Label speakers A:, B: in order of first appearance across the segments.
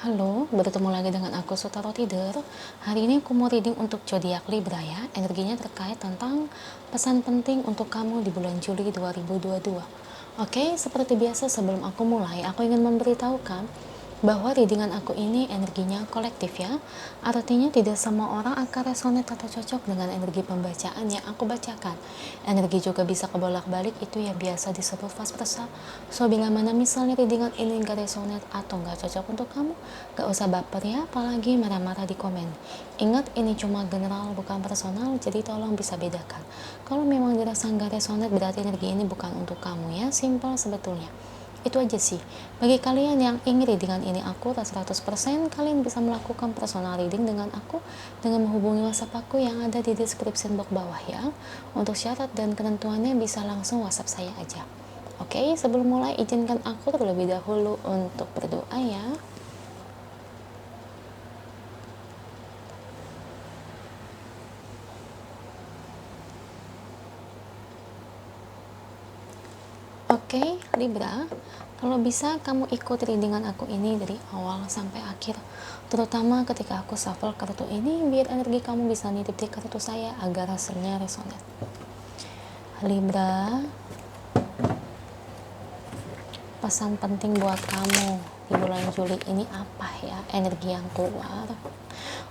A: Halo, bertemu lagi dengan aku Sutaro Tider. Hari ini aku mau reading untuk zodiak Libra ya. Energinya terkait tentang pesan penting untuk kamu di bulan Juli 2022. Oke, seperti biasa sebelum aku mulai, aku ingin memberitahukan bahwa readingan aku ini energinya kolektif ya. Artinya tidak semua orang akan resonate atau cocok dengan energi pembacaan yang aku bacakan. Energi juga bisa kebolak-balik, itu yang biasa disebut fast versa. So bila mana misalnya readingan ini gak resonate atau gak cocok untuk kamu, gak usah baper ya, apalagi marah-marah di komen. Ingat, ini cuma general bukan personal, jadi tolong bisa bedakan. Kalau memang dirasa gak resonate, berarti energi ini bukan untuk kamu ya. Simple sebetulnya. Itu aja sih. Bagi kalian yang ingin readingan ini akurat 100%, kalian bisa melakukan personal reading dengan aku dengan menghubungi WhatsApp aku yang ada di description box bawah ya. Untuk syarat dan ketentuannya bisa langsung WhatsApp saya aja. Oke, sebelum mulai izinkan aku terlebih dahulu untuk berdoa ya. Oke, Libra, kalau bisa kamu ikut readingan aku ini dari awal sampai akhir, terutama ketika aku shuffle kartu ini biar energi kamu bisa nitip di kartu saya agar hasilnya resonate. Libra, pesan penting buat kamu di bulan Juli ini apa ya, energi yang keluar.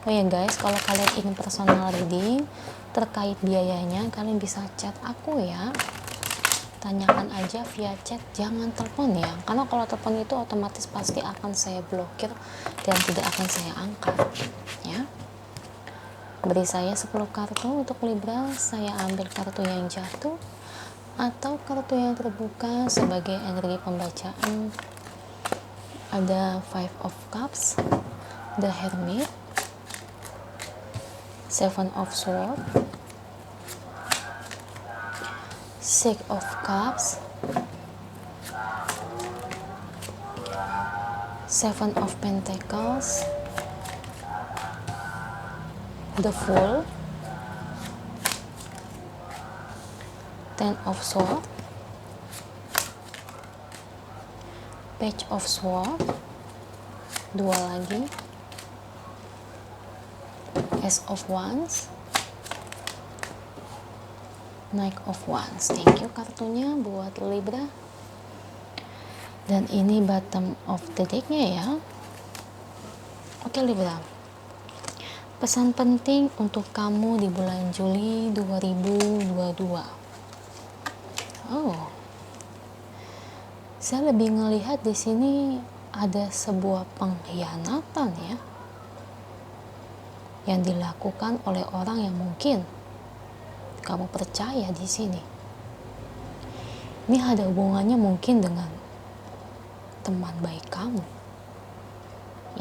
A: Oh ya guys, kalau kalian ingin personal reading terkait biayanya, kalian bisa chat aku ya. Tanyakan aja via chat, jangan telepon ya, karena kalau telepon itu otomatis pasti akan saya blokir dan tidak akan saya angkat ya. Beri saya 10 kartu untuk Libra, saya ambil kartu yang jatuh atau kartu yang terbuka sebagai energi pembacaan. Ada Five of Cups, The Hermit, Seven of Swords, Six of Cups, Seven of Pentacles, The Fool, Ten of Swords, Page of Swords, dua lagi, Ace of Wands, Knight of Wands. Thank you kartunya buat Libra. Dan ini bottom of the decknya ya. Oke Libra, pesan penting untuk kamu di bulan Juli 2022. Oh, saya lebih ngelihat di sini ada sebuah pengkhianatan ya, yang dilakukan oleh orang yang mungkin kamu percaya di sini. Ini ada hubungannya mungkin dengan teman baik kamu.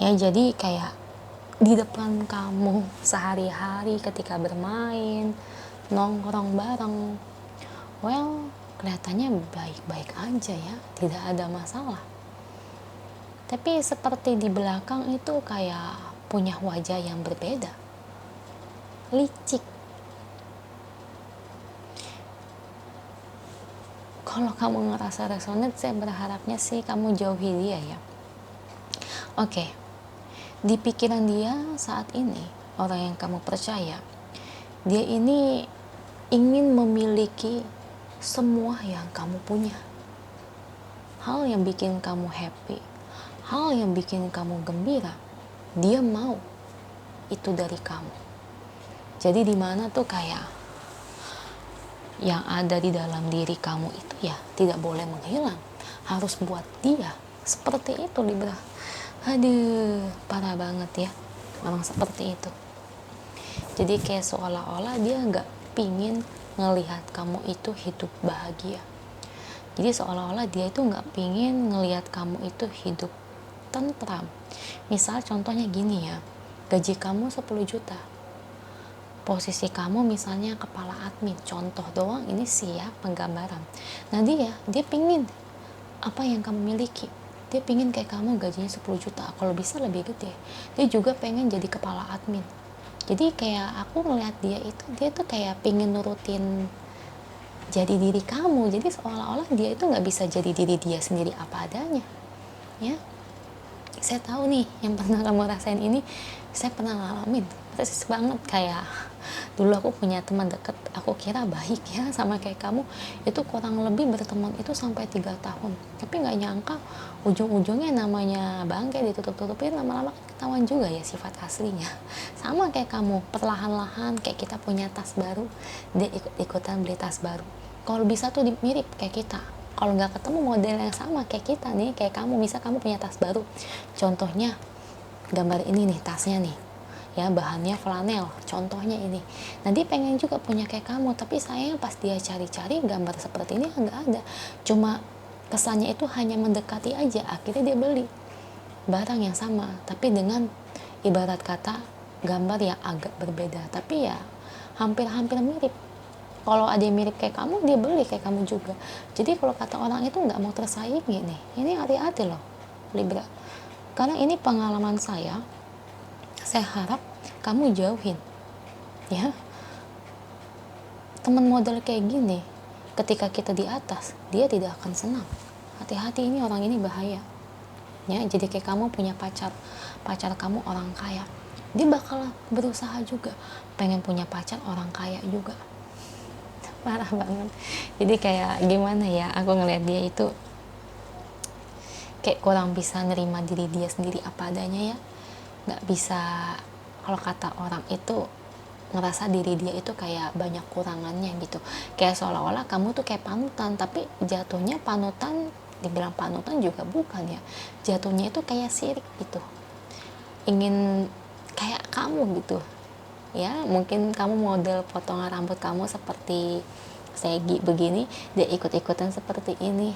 A: Ya, jadi kayak di depan kamu sehari-hari ketika bermain, nongkrong bareng, well, kelihatannya baik-baik aja ya, tidak ada masalah. Tapi seperti di belakang itu kayak punya wajah yang berbeda, licik. Kalau kamu ngerasa resonate, saya berharapnya sih kamu jauhi dia ya. Oke, di pikiran dia saat ini, orang yang kamu percaya, dia ini ingin memiliki semua yang kamu punya. Hal yang bikin kamu happy, hal yang bikin kamu gembira, dia mau itu dari kamu. Jadi dimana tuh kayak yang ada di dalam diri kamu itu ya tidak boleh menghilang, harus buat dia seperti itu Libra. Aduh, parah banget ya orang seperti itu. Jadi kayak seolah-olah dia nggak pingin ngelihat kamu itu hidup bahagia. Jadi seolah-olah dia itu nggak pingin ngelihat kamu itu hidup tentram. Misal contohnya gini ya, gaji kamu 10 juta, posisi kamu misalnya kepala admin, contoh doang ini sih ya penggambaran. Nah dia pingin apa yang kamu miliki, dia pingin kayak kamu gajinya 10 juta, kalau bisa lebih gede. Dia juga pengen jadi kepala admin. Jadi kayak aku ngeliat dia tuh kayak pingin nurutin jadi diri kamu. Jadi seolah-olah dia itu nggak bisa jadi diri dia sendiri apa adanya ya. Saya tahu nih yang pernah kamu rasain ini, saya pernah ngalamin persis banget. Kayak dulu aku punya teman deket, aku kira baik ya sama kayak kamu, itu kurang lebih berteman itu sampai 3 tahun, tapi nggak nyangka ujung-ujungnya namanya bangke ditutup-tutupin, lama-lama ketahuan juga ya sifat aslinya. Sama kayak kamu, perlahan-lahan kayak kita punya tas baru, dia ikut-ikutan beli tas baru. Kalau bisa tuh mirip kayak kita, kalau nggak ketemu model yang sama kayak kita nih, kayak kamu, misal kamu punya tas baru, contohnya gambar ini nih tasnya nih ya, bahannya flanel, contohnya ini. Nah dia pengen juga punya kayak kamu, tapi sayangnya pas dia cari-cari gambar seperti ini nggak ada, cuma kesannya itu hanya mendekati aja, akhirnya dia beli barang yang sama tapi dengan ibarat kata gambar yang agak berbeda, tapi ya hampir-hampir mirip. Kalau ada yang mirip kayak kamu, dia beli kayak kamu juga. Jadi kalau kata orang itu nggak mau tersaingi nih, ini hati-hati loh Libra, karena ini pengalaman saya harap kamu jauhin ya teman model kayak gini. Ketika kita di atas, dia tidak akan senang. Hati-hati, ini orang ini bahaya ya. Jadi kayak kamu punya pacar kamu orang kaya, dia bakal berusaha juga pengen punya pacar orang kaya juga. Parah banget. Jadi kayak gimana ya, aku ngeliat dia itu kayak kurang bisa nerima diri dia sendiri apa adanya ya, nggak bisa, kalau kata orang itu ngerasa diri dia itu kayak banyak kurangannya gitu, kayak seolah-olah kamu tuh kayak panutan, tapi jatuhnya panutan, dibilang panutan juga bukan ya, jatuhnya itu kayak sirik gitu, ingin kayak kamu gitu ya. Mungkin kamu model potongan rambut kamu seperti segi begini, dia ikut-ikutan seperti ini.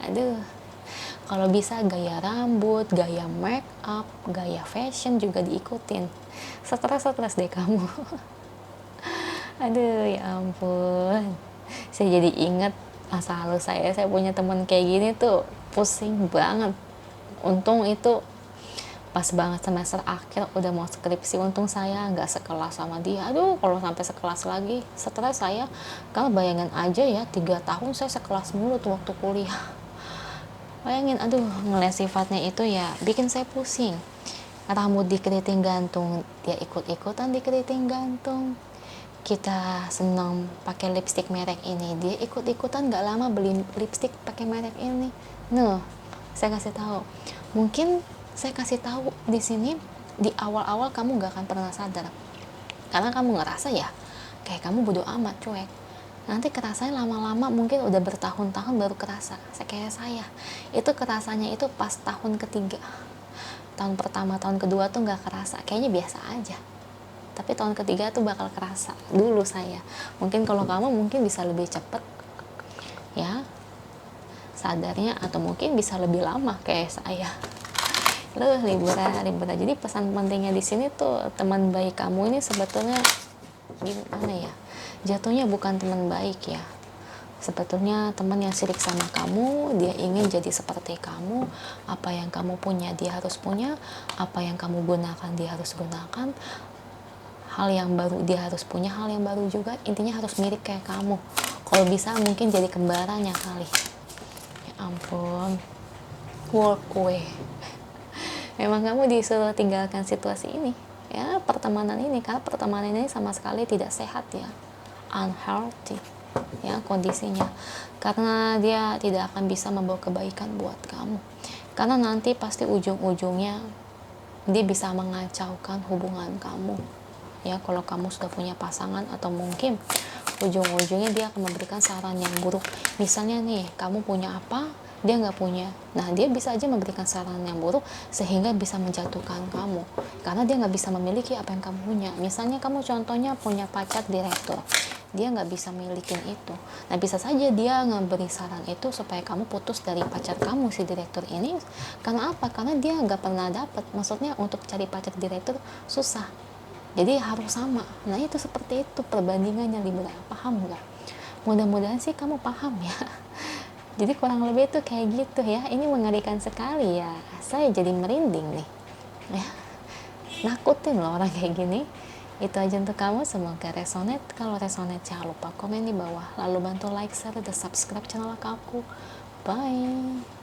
A: Aduh, kalau bisa gaya rambut, gaya make up, gaya fashion juga diikutin. Stres deh kamu. Aduh ya ampun, saya jadi ingat masa lalu saya punya teman kayak gini tuh pusing banget. Untung itu pas banget semester akhir udah mau skripsi, untung saya nggak sekelas sama dia. Aduh, kalau sampai sekelas lagi stres saya, kalau bayangin aja ya 3 tahun saya sekelas mulu tuh waktu kuliah. Bayangin, aduh, ngeliat sifatnya itu ya bikin saya pusing. Rambut di keriting gantung, dia ikut-ikutan di keriting gantung. Kita senang pakai lipstick merek ini, dia ikut-ikutan nggak lama beli lipstick pakai merek ini. Nah, saya kasih tahu, mungkin saya kasih tahu di sini di awal-awal kamu nggak akan pernah sadar, karena kamu ngerasa ya kayak kamu bodo amat, cuek. Nanti kerasanya lama-lama, mungkin udah bertahun-tahun baru kerasa. Kayak saya itu kerasanya itu pas tahun ketiga. Tahun pertama, tahun kedua tuh nggak kerasa, kayaknya biasa aja, tapi tahun ketiga tuh bakal kerasa dulu saya. Mungkin kalau kamu mungkin bisa lebih cepet ya sadarnya, atau mungkin bisa lebih lama kayak saya. Loh, Libra. Jadi pesan pentingnya di sini tuh, teman baik kamu ini sebetulnya gimana ya? Jatuhnya bukan teman baik ya. Sebetulnya teman yang sirik sama kamu, dia ingin jadi seperti kamu. Apa yang kamu punya dia harus punya, apa yang kamu gunakan dia harus gunakan, hal yang baru dia harus punya hal yang baru juga. Intinya harus mirip kayak kamu. Kalau bisa mungkin jadi kembarannya kali. Ya ampun, walk away. Memang kamu disuruh tinggalkan situasi ini ya, pertemanan ini, karena pertemanan ini sama sekali tidak sehat ya, unhealthy ya kondisinya, karena dia tidak akan bisa membawa kebaikan buat kamu, karena nanti pasti ujung-ujungnya dia bisa mengacaukan hubungan kamu ya. Kalau kamu sudah punya pasangan, atau mungkin ujung-ujungnya dia akan memberikan saran yang buruk. Misalnya nih, kamu punya apa, dia nggak punya, nah dia bisa aja memberikan saran yang buruk sehingga bisa menjatuhkan kamu, karena dia nggak bisa memiliki apa yang kamu punya. Misalnya kamu contohnya punya pacar direktur, dia nggak bisa milikin itu, nah bisa saja dia ngeberi saran itu supaya kamu putus dari pacar kamu si direktur ini. Karena apa? Karena dia nggak pernah dapat, maksudnya untuk cari pacar direktur susah, jadi harus sama. Nah itu seperti itu perbandingannya, Libra. Paham nggak? Mudah-mudahan sih kamu paham ya. Jadi kurang lebih itu kayak gitu ya. Ini mengerikan sekali ya, saya jadi merinding nih ya. Nakutin loh orang kayak gini. Itu aja untuk kamu, semoga resonate. Kalau resonate jangan lupa komen di bawah, lalu bantu like, share, dan subscribe channel aku. Bye.